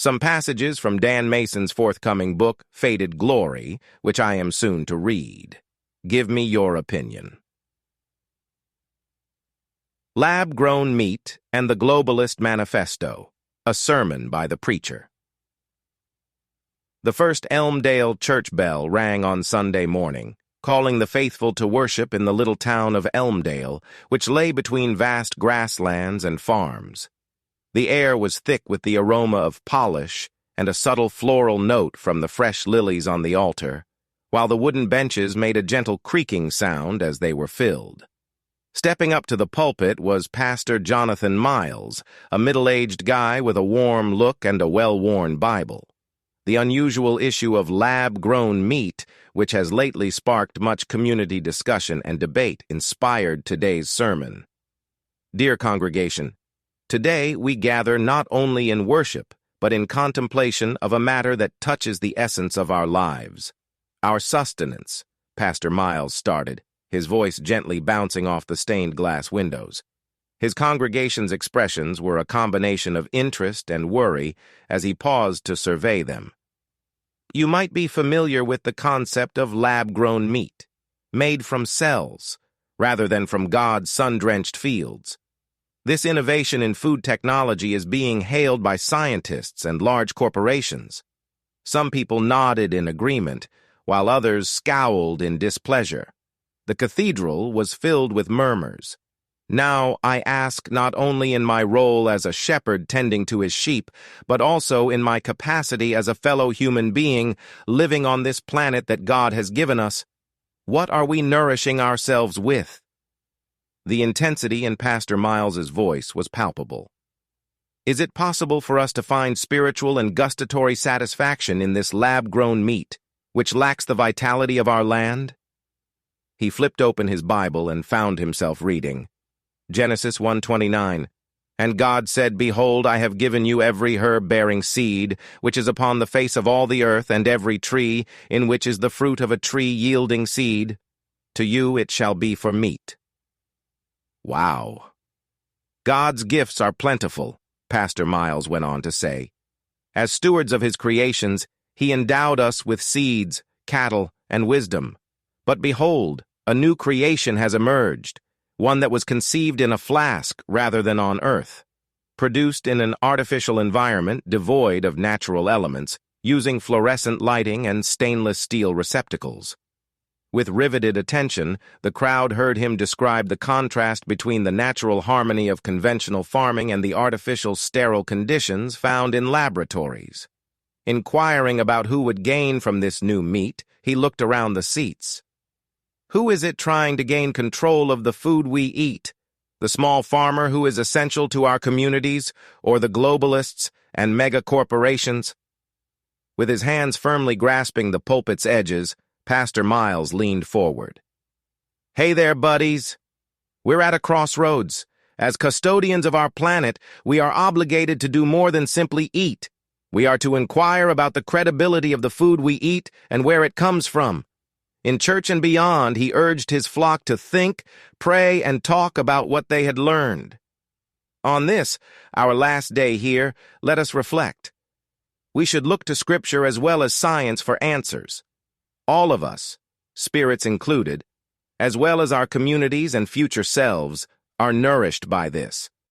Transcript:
some passages from Dan Mason's forthcoming book, Faded Glory, which I am soon to read. Give me your opinion. Lab-Grown Meat and the Globalist Manifesto, a sermon by the preacher. The first Elmdale church bell rang on Sunday morning, calling the faithful to worship in the little town of Elmdale, which lay between vast grasslands and farms. The air was thick with the aroma of polish and a subtle floral note from the fresh lilies on the altar, while the wooden benches made a gentle creaking sound as they were filled. Stepping up to the pulpit was Pastor Jonathan Miles, a middle-aged guy with a warm look and a well-worn Bible. The unusual issue of lab-grown meat, which has lately sparked much community discussion and debate, inspired today's sermon. Dear congregation, today we gather not only in worship, but in contemplation of a matter that touches the essence of our lives. Our sustenance, Pastor Miles started, his voice gently bouncing off the stained glass windows. His congregation's expressions were a combination of interest and worry as he paused to survey them. You might be familiar with the concept of lab-grown meat, made from cells, rather than from God's sun-drenched fields. This innovation in food technology is being hailed by scientists and large corporations. Some people nodded in agreement, while others scowled in displeasure. The cathedral was filled with murmurs. Now I ask not only in my role as a shepherd tending to his sheep, but also in my capacity as a fellow human being living on this planet that God has given us, what are we nourishing ourselves with? The intensity in Pastor Miles's voice was palpable. Is it possible for us to find spiritual and gustatory satisfaction in this lab-grown meat, which lacks the vitality of our land? He flipped open his Bible and found himself reading. Genesis 1:29, And God said, Behold, I have given you every herb bearing seed, which is upon the face of all the earth, and every tree, in which is the fruit of a tree yielding seed. To you it shall be for meat. Wow. God's gifts are plentiful, Pastor Miles went on to say. As stewards of his creations, he endowed us with seeds, cattle, and wisdom. But behold, a new creation has emerged, one that was conceived in a flask rather than on earth, produced in an artificial environment devoid of natural elements, using fluorescent lighting and stainless steel receptacles. With riveted attention, the crowd heard him describe the contrast between the natural harmony of conventional farming and the artificial sterile conditions found in laboratories. Inquiring about who would gain from this new meat, he looked around the seats. Who is it trying to gain control of the food we eat? The small farmer who is essential to our communities, or the globalists and mega-corporations? With his hands firmly grasping the pulpit's edges, Pastor Miles leaned forward. Hey there, buddies. We're at a crossroads. As custodians of our planet, we are obligated to do more than simply eat. We are to inquire about the credibility of the food we eat and where it comes from. In church and beyond, he urged his flock to think, pray, and talk about what they had learned. On this, our last day here, let us reflect. We should look to Scripture as well as science for answers. All of us, spirits included, as well as our communities and future selves, are nourished by this.